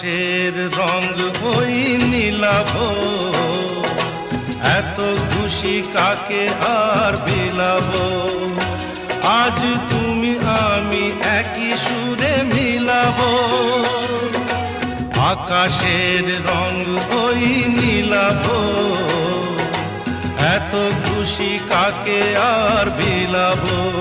আকাশের রং ওই নীলাভ, এত খুশি কাকে আর বিলাবো। আজ তুমি আমি একই সুরে মিলাবো। আকাশের রং ওই নীলাভ, এত খুশি কাকে আর বিলাবো।